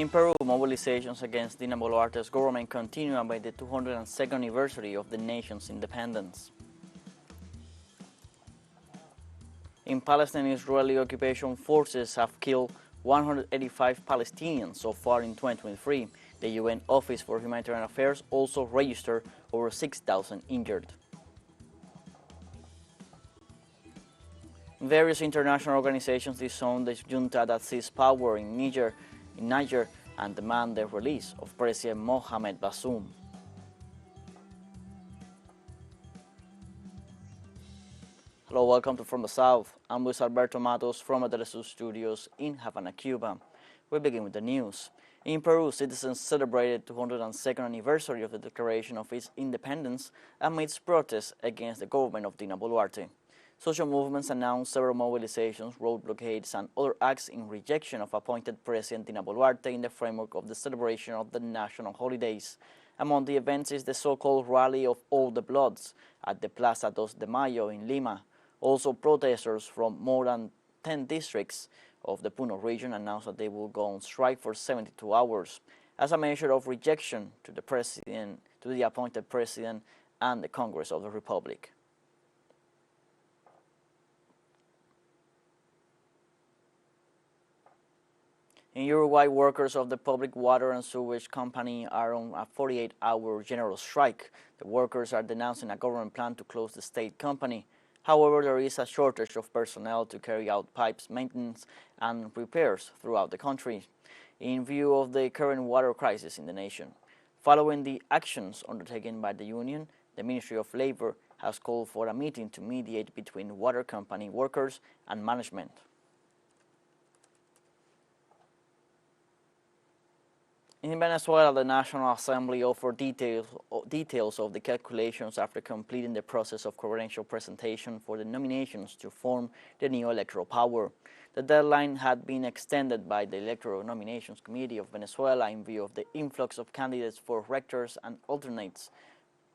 In Peru, mobilizations against Dina Boluarte's government continue amid the 202nd anniversary of the nation's independence. In Palestine, Israeli occupation forces have killed 185 Palestinians so far in 2023. The UN Office for Humanitarian Affairs also registered over 6,000 injured. Various international organizations disown the junta that seized power in Niger and demand the release of President Mohamed Bazoum. Hello, welcome to From the South. I'm Luis Alberto Matos from the TeleSUR studios in Havana, Cuba. We begin with the news. In Peru, citizens celebrated the 202nd anniversary of the declaration of its independence amidst protests against the government of Dina Boluarte. Social movements announced several mobilizations, road blockades, and other acts in rejection of appointed President Dina Boluarte in the framework of the celebration of the national holidays. Among the events is the so-called Rally of All the Bloods at the Plaza 2 de Mayo in Lima. Also, protesters from more than 10 districts of the Puno region announced that they will go on strike for 72 hours as a measure of rejection to the appointed president and the Congress of the Republic. In Uruguay, workers of the Public Water and Sewage Company are on a 48-hour general strike. The workers are denouncing a government plan to close the state company. However, there is a shortage of personnel to carry out pipes maintenance and repairs throughout the country in view of the current water crisis in the nation. Following the actions undertaken by the union, the Ministry of Labor has called for a meeting to mediate between water company workers and management. In Venezuela, the National Assembly offered details of the calculations after completing the process of credential presentation for the nominations to form the new electoral power. The deadline had been extended by the Electoral Nominations Committee of Venezuela in view of the influx of candidates for rectors and alternates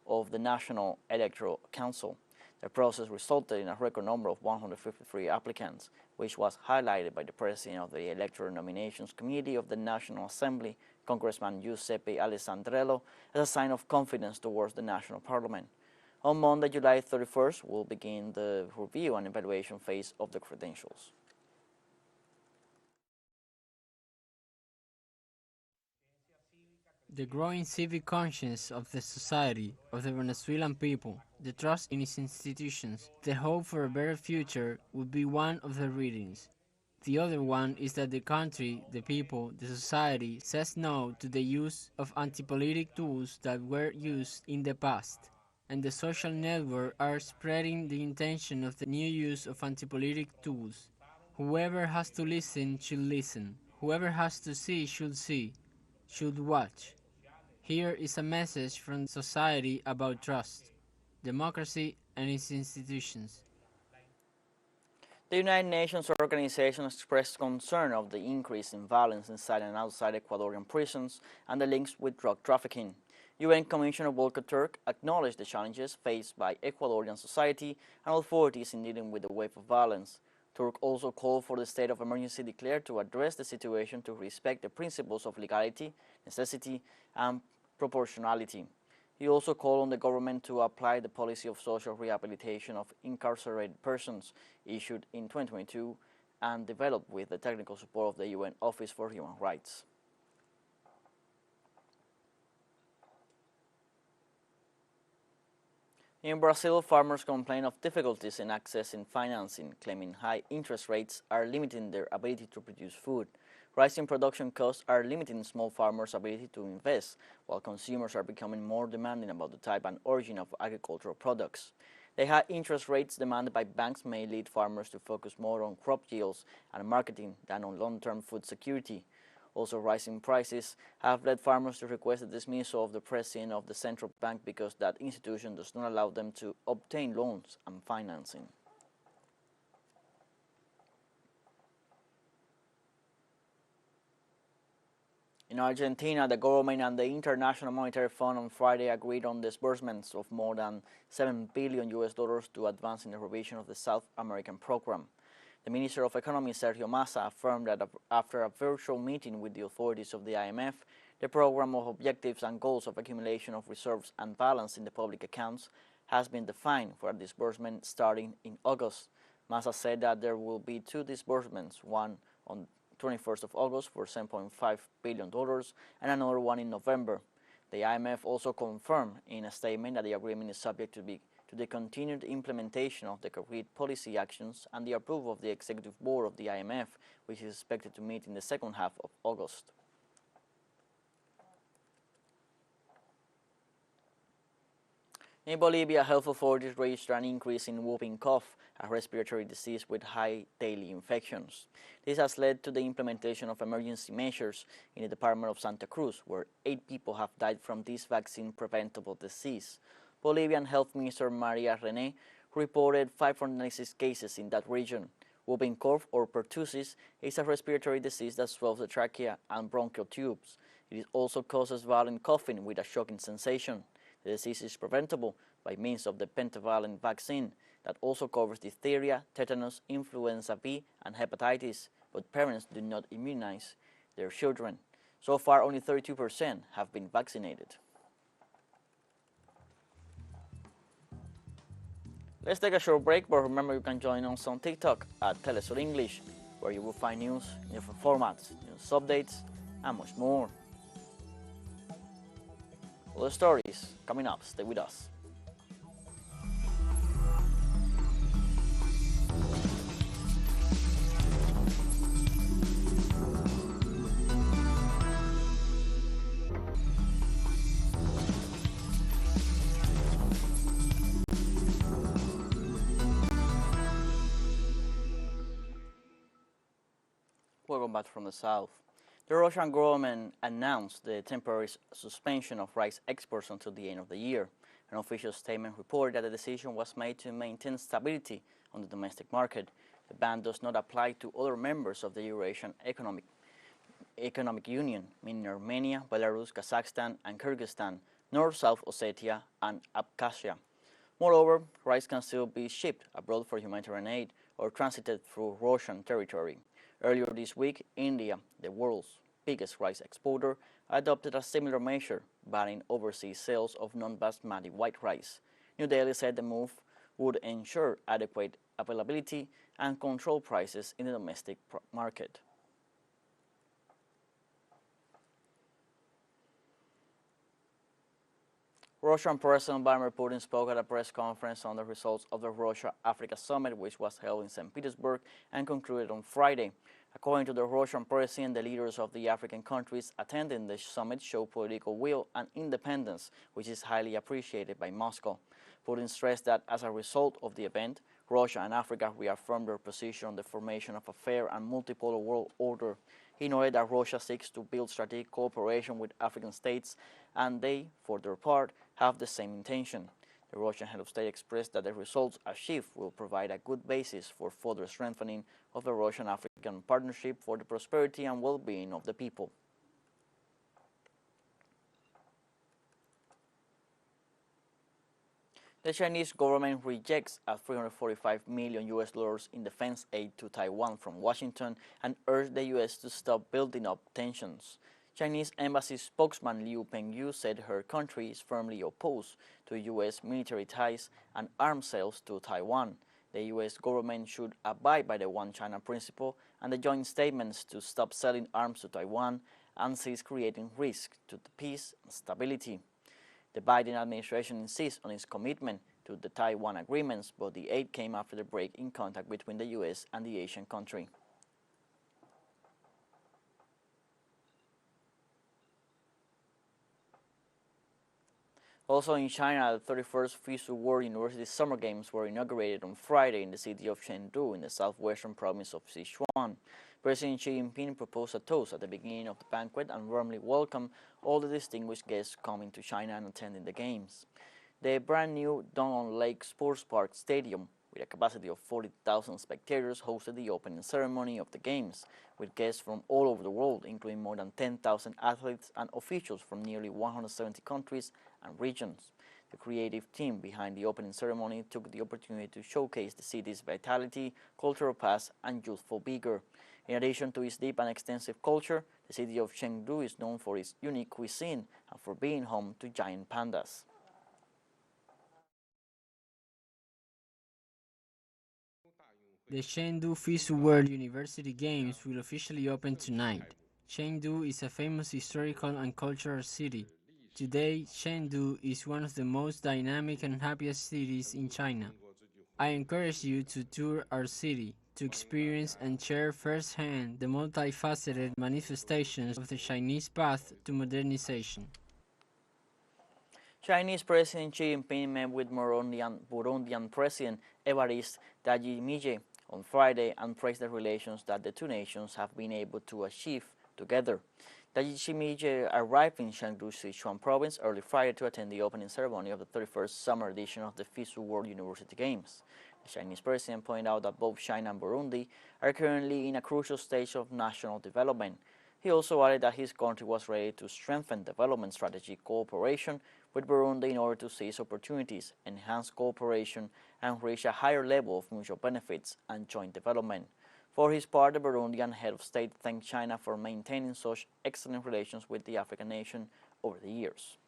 of the National Electoral Council. The process resulted in a record number of 153 applicants, which was highlighted by the president of the Electoral Nominations Committee of the National Assembly, Congressman Giuseppe Alessandrello, as a sign of confidence towards the national parliament. On Monday, July 31st, will begin the review and evaluation phase of the credentials. The growing civic conscience of the society, of the Venezuelan people, the trust in its institutions, the hope for a better future would be one of the readings. The other one is that the country, the people, the society says no to the use of anti-politic tools that were used in the past, and the social network are spreading the intention of the new use of anti-politic tools. Whoever has to listen should listen. Whoever has to see, should watch. Here is a message from society about trust, democracy, and its institutions. The United Nations organization expressed concern of the increase in violence inside and outside Ecuadorian prisons and the links with drug trafficking. UN Commissioner Volker Turk acknowledged the challenges faced by Ecuadorian society and authorities in dealing with the wave of violence. Turk also called for the state of emergency declared to address the situation to respect the principles of legality, necessity, and proportionality. He also called on the government to apply the policy of social rehabilitation of incarcerated persons issued in 2022 and developed with the technical support of the UN Office for Human Rights. In Brazil, farmers complain of difficulties in accessing financing, claiming high interest rates are limiting their ability to produce food. Rising production costs are limiting small farmers' ability to invest, while consumers are becoming more demanding about the type and origin of agricultural products. The high interest rates demanded by banks may lead farmers to focus more on crop yields and marketing than on long-term food security. Also, rising prices have led farmers to request the dismissal of the president of the central bank because that institution does not allow them to obtain loans and financing. In Argentina, the government and the International Monetary Fund on Friday agreed on disbursements of more than $7 billion to advance in the revision of the South American program. The Minister of Economy, Sergio Massa, affirmed that after a virtual meeting with the authorities of the IMF, the program of objectives and goals of accumulation of reserves and balance in the public accounts has been defined for a disbursement starting in August. Massa said that there will be two disbursements, one on 21st of August for $7.5 billion and another one in November. The IMF also confirmed in a statement that the agreement is subject to the continued implementation of the concrete policy actions and the approval of the Executive Board of the IMF, which is expected to meet in the second half of August. In Bolivia, health authorities registered an increase in whooping cough, a respiratory disease with high daily infections. This has led to the implementation of emergency measures in the department of Santa Cruz, where 8 people have died from this vaccine-preventable disease. Bolivian Health Minister Maria René reported 596 cases in that region. Whooping cough or pertussis is a respiratory disease that swells the trachea and bronchial tubes. It also causes violent coughing with a shocking sensation. The disease is preventable by means of the pentavalent vaccine that also covers diphtheria, tetanus, influenza B, and hepatitis, but parents do not immunize their children. So far, only 32% have been vaccinated. Let's take a short break, but remember you can join us on TikTok at TeleSUR English, where you will find news in different formats, news updates, and much more. Other stories coming up. Stay with us. Welcome back from the south. The Russian government announced the temporary suspension of rice exports until the end of the year. An official statement reported that the decision was made to maintain stability on the domestic market. The ban does not apply to other members of the Eurasian Economic Union, meaning Armenia, Belarus, Kazakhstan, and Kyrgyzstan, nor South Ossetia and Abkhazia. Moreover, rice can still be shipped abroad for humanitarian aid or transited through Russian territory. Earlier this week, India, the world's biggest rice exporter, adopted a similar measure, banning overseas sales of non-basmati white rice. New Delhi said the move would ensure adequate availability and control prices in the domestic market. Russian President Vladimir Putin spoke at a press conference on the results of the Russia-Africa Summit, which was held in St. Petersburg and concluded on Friday. According to the Russian president, the leaders of the African countries attending the summit show political will and independence, which is highly appreciated by Moscow. Putin stressed that as a result of the event, Russia and Africa reaffirmed their position on the formation of a fair and multipolar world order. He noted that Russia seeks to build strategic cooperation with African states, and they, for their part, have the same intention. The Russian head of state expressed that the results achieved will provide a good basis for further strengthening of the Russian-African partnership for the prosperity and well-being of the people. The Chinese government rejects a $345 million in defense aid to Taiwan from Washington and urged the U.S. to stop building up tensions. Chinese embassy spokesman Liu Pengyu said her country is firmly opposed to U.S. military ties and arms sales to Taiwan. The U.S. government should abide by the One China principle and the joint statements to stop selling arms to Taiwan and cease creating risk to the peace and stability. The Biden administration insists on its commitment to the Taiwan agreements, but the aid came after the break in contact between the U.S. and the Asian country. Also in China, the 31st FISU World University Summer Games were inaugurated on Friday in the city of Chengdu in the southwestern province of Sichuan. President Xi Jinping proposed a toast at the beginning of the banquet and warmly welcomed all the distinguished guests coming to China and attending the Games. The brand new Dong'an Lake Sports Park Stadium, with a capacity of 40,000 spectators, hosted the opening ceremony of the Games, with guests from all over the world, including more than 10,000 athletes and officials from nearly 170 countries and regions. The creative team behind the opening ceremony took the opportunity to showcase the city's vitality, cultural past, and youthful vigor. In addition to its deep and extensive culture, the city of Chengdu is known for its unique cuisine and for being home to giant pandas. The Chengdu FTS World University Games will officially open tonight. Chengdu is a famous historical and cultural city. Today, Chengdu is one of the most dynamic and happiest cities in China. I encourage you to tour our city, to experience and share firsthand the multifaceted manifestations of the Chinese path to modernization. Chinese President Xi Jinping met with Burundian President Evariste Ndayishimiye on Friday and praised the relations that the two nations have been able to achieve together. Ndayishimiye arrived in Chengdu, Sichuan province early Friday to attend the opening ceremony of the 31st summer edition of the FTS World University Games. The Chinese president pointed out that both China and Burundi are currently in a crucial stage of national development. He also added that his country was ready to strengthen development strategy cooperation with Burundi in order to seize opportunities, enhance cooperation, and reach a higher level of mutual benefits and joint development. For his part, the Burundian head of state thanked China for maintaining such excellent relations with the African nation over the years.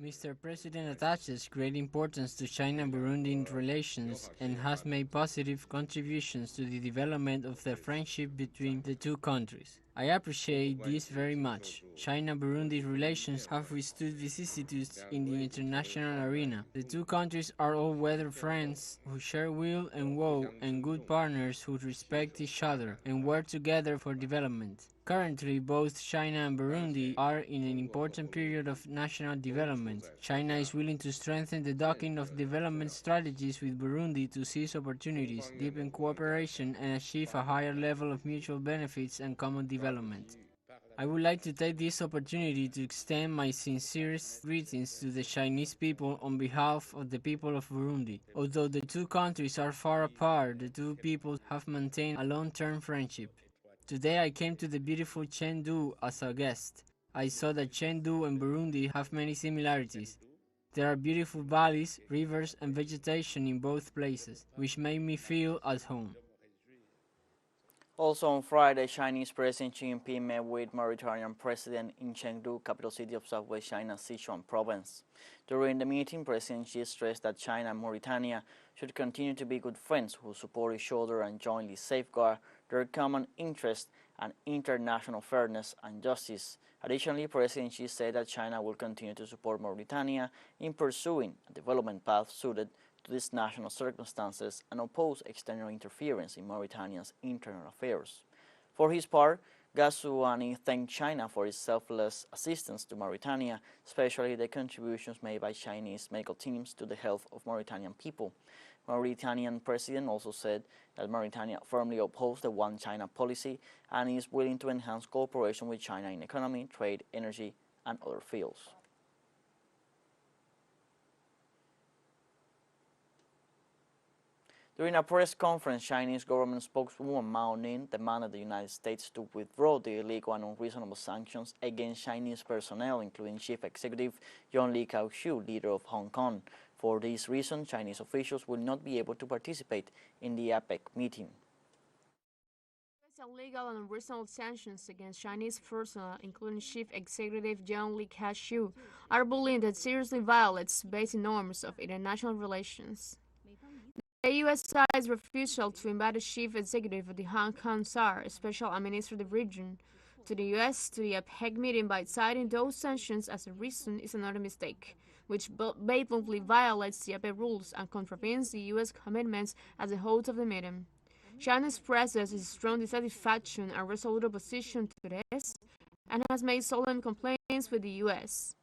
Mr. President attaches great importance to China-Burundi relations and has made positive contributions to the development of the friendship between the two countries. I appreciate this very much. China-Burundi relations have withstood vicissitudes in the international arena. The two countries are all-weather friends who share will and woe and good partners who respect each other and work together for development. Currently, both China and Burundi are in an important period of national development. China is willing to strengthen the docking of development strategies with Burundi to seize opportunities, deepen cooperation, and achieve a higher level of mutual benefits and common development. I would like to take this opportunity to extend my sincerest greetings to the Chinese people on behalf of the people of Burundi. Although the two countries are far apart, the two peoples have maintained a long-term friendship. Today I came to the beautiful Chengdu as a guest. I saw that Chengdu and Burundi have many similarities. There are beautiful valleys, rivers, and vegetation in both places, which made me feel at home. Also on Friday, Chinese President Xi Jinping met with Mauritanian President in Chengdu, capital city of southwest China's Sichuan province. During the meeting, President Xi stressed that China and Mauritania should continue to be good friends who support each other and jointly safeguard their common interests and international fairness and justice. Additionally, President Xi said that China will continue to support Mauritania in pursuing a development path suited to these national circumstances and oppose external interference in Mauritania's internal affairs. For his part, Ghazouani thanked China for its selfless assistance to Mauritania, especially the contributions made by Chinese medical teams to the health of Mauritanian people. Mauritanian president also said that Mauritania firmly upholds the One China policy and is willing to enhance cooperation with China in economy, trade, energy, and other fields. During a press conference, Chinese government spokeswoman Mao Ning demanded the United States to withdraw the illegal and unreasonable sanctions against Chinese personnel, including Chief Executive John Lee Kao-chiu, leader of Hong Kong. For this reason, Chinese officials will not be able to participate in the APEC meeting. Illegal and unreasonable sanctions against Chinese personnel, including Chief Executive John Lee Kao-chiu, are bullying that seriously violates basic norms of international relations. The U.S. side's refusal to invite the chief executive of the Hong Kong SAR, Special Administrative Region, to the U.S. to the APEC meeting by citing those sanctions as a reason is another mistake, which blatantly violates the APEC rules and contravenes the U.S. commitments as the host of the meeting. China expresses its strong dissatisfaction and resolute opposition to this, and has made solemn complaints with the U.S.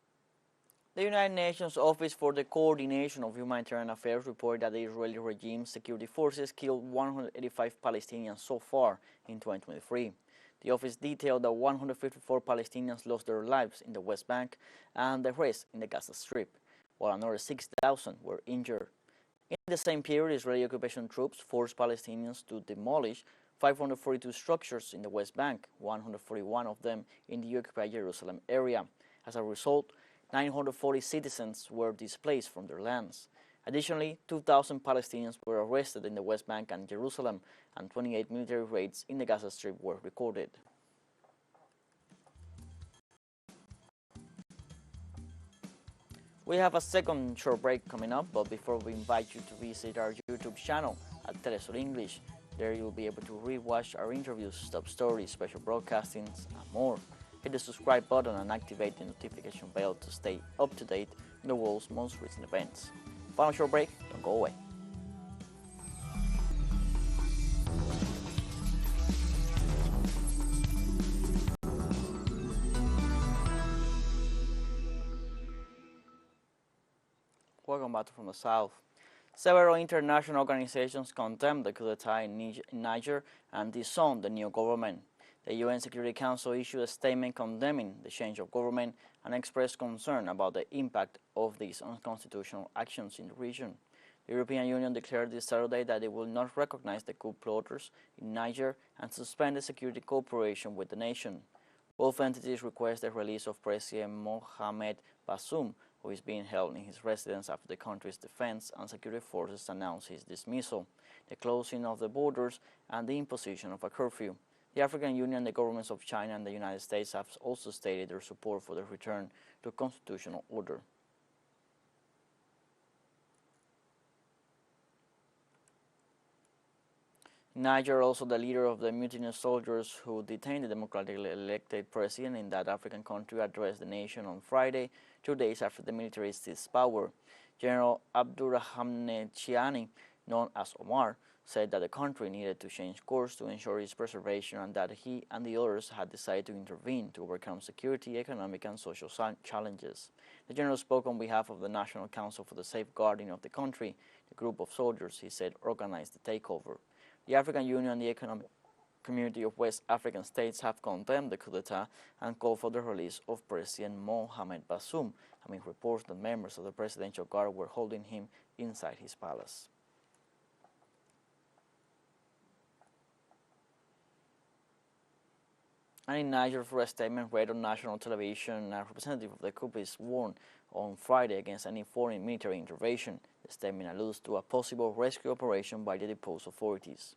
The United Nations Office for the Coordination of Humanitarian Affairs reported that the Israeli regime security forces killed 185 Palestinians so far in 2023. The office detailed that 154 Palestinians lost their lives in the West Bank and the rest in the Gaza Strip, while another 6,000 were injured. In the same period, Israeli occupation troops forced Palestinians to demolish 542 structures in the West Bank, 141 of them in the occupied Jerusalem area. As a result, 940 citizens were displaced from their lands. Additionally, 2,000 Palestinians were arrested in the West Bank and Jerusalem, and 28 military raids in the Gaza Strip were recorded. We have a second short break coming up, but before we invite you to visit our YouTube channel at TeleSUR English. There you'll be able to re-watch our interviews, top stories, special broadcastings, and more. Hit the subscribe button and activate the notification bell to stay up to date on the world's most recent events. Final short break, don't go away. Welcome back From the South. Several international organizations condemned the coup d'etat in Niger and disowned the new government. The UN Security Council issued a statement condemning the change of government and expressed concern about the impact of these unconstitutional actions in the region. The European Union declared this Saturday that it will not recognize the coup plotters in Niger and suspend the security cooperation with the nation. Both entities request the release of President Mohamed Bazoum, who is being held in his residence after the country's defense and security forces announced his dismissal, the closing of the borders, and the imposition of a curfew. The African Union, the governments of China and the United States have also stated their support for the return to constitutional order. Niger, also the leader of the mutinous soldiers who detained the democratically elected president in that African country, addressed the nation on Friday, 2 days after the military seized power. General Abdurrahmane Chiani, known as Omar, said that the country needed to change course to ensure its preservation and that he and the others had decided to intervene to overcome security, economic and social challenges. The general spoke on behalf of the National Council for the Safeguarding of the Country, the group of soldiers he said organized the takeover. The African Union and the Economic Community of West African States have condemned the coup d'etat and called for the release of President Mohamed Bazoum, amid reports that members of the presidential guard were holding him inside his palace. And in Niger, for a statement read on national television, a representative of the coup is warned on Friday against any foreign military intervention. The statement alludes to a possible rescue operation by the deposed authorities.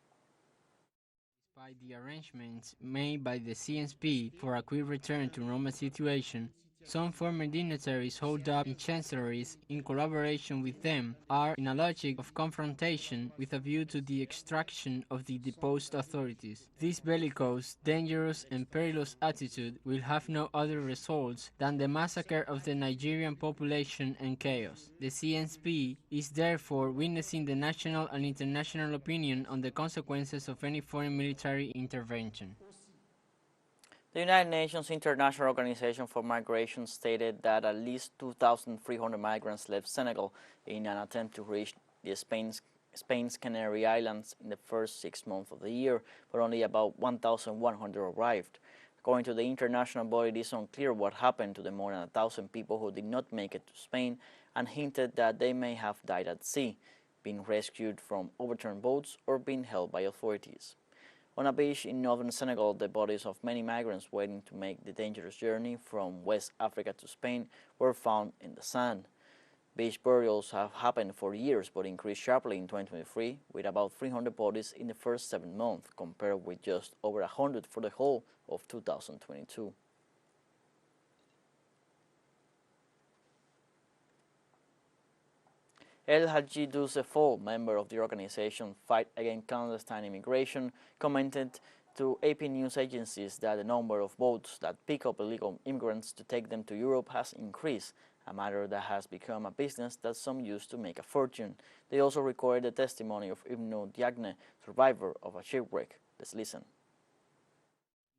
Despite the arrangements made by the CNSP for a quick return to normal situation, some former dignitaries holed up in chancelleries in collaboration with them are in a logic of confrontation with a view to the extraction of the deposed authorities. This bellicose, dangerous and perilous attitude will have no other results than the massacre of the Nigerian population and chaos. The CNSP is therefore witnessing the national and international opinion on the consequences of any foreign military intervention. The United Nations International Organization for Migration stated that at least 2,300 migrants left Senegal in an attempt to reach the Spain's Canary Islands in the first 6 months of the year, but only about 1,100 arrived. According to the international body, it is unclear what happened to the more than 1,000 people who did not make it to Spain, and hinted that they may have died at sea, been rescued from overturned boats, or been held by authorities. On a beach in northern Senegal, the bodies of many migrants waiting to make the dangerous journey from West Africa to Spain were found in the sand. Beach burials have happened for years but increased sharply in 2023, with about 300 bodies in the first 7 months, compared with just over 100 for the whole of 2022. El Hadji Doucefort, member of the organization Fight Against Clandestine Immigration, commented to AP news agencies that the number of boats that pick up illegal immigrants to take them to Europe has increased, a matter that has become a business that some use to make a fortune. They also recorded the testimony of Ibnu Diagne, survivor of a shipwreck. Let's listen.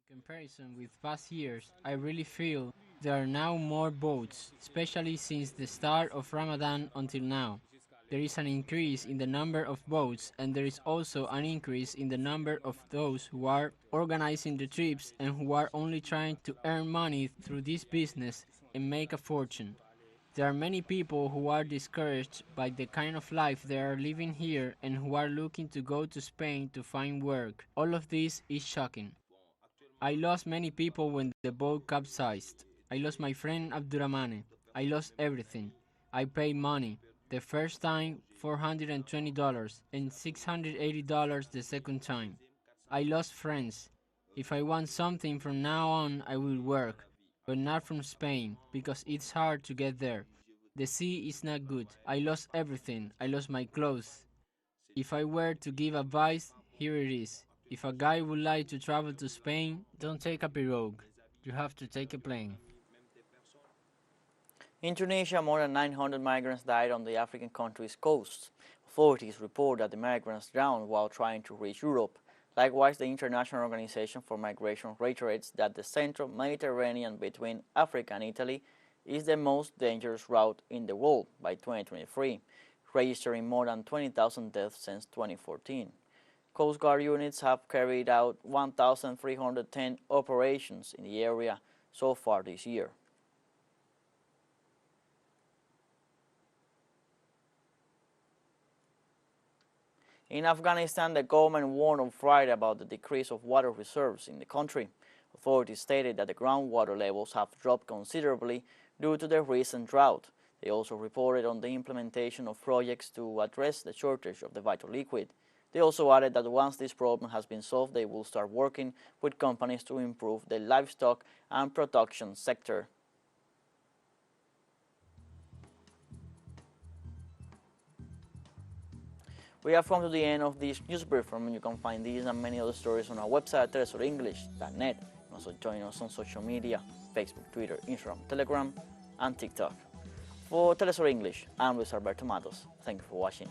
In comparison with past years, I really feel there are now more boats, especially since the start of Ramadan until now. There is an increase in the number of boats, and there is also an increase in the number of those who are organizing the trips and who are only trying to earn money through this business and make a fortune. There are many people who are discouraged by the kind of life they are living here and who are looking to go to Spain to find work. All of this is shocking. I lost many people when the boat capsized. I lost my friend Abdurrahmane. I lost everything. I paid money. The first time $420 and $680 the second time. I lost friends. If I want something from now on, I will work, but not from Spain because it's hard to get there. The sea is not good. I lost everything. I lost my clothes. If I were to give advice, here it is. If a guy would like to travel to Spain, don't take a pirogue. You have to take a plane. In Tunisia, more than 900 migrants died on the African country's coast. Authorities report that the migrants drowned while trying to reach Europe. Likewise, the International Organization for Migration reiterates that the central Mediterranean between Africa and Italy is the most dangerous route in the world by 2023, registering more than 20,000 deaths since 2014. Coast Guard units have carried out 1,310 operations in the area so far this year. In Afghanistan, the government warned on Friday about the decrease of water reserves in the country. Authorities stated that the groundwater levels have dropped considerably due to the recent drought. They also reported on the implementation of projects to address the shortage of the vital liquid. They also added that once this problem has been solved, they will start working with companies to improve the livestock and production sector. We have come to the end of this news briefing. You can find these and many other stories on our website at telesurenglish.net. Also join us on social media, Facebook, Twitter, Instagram, Telegram, and TikTok. For TeleSUR English, I'm Luis Alberto Matos. Thank you for watching.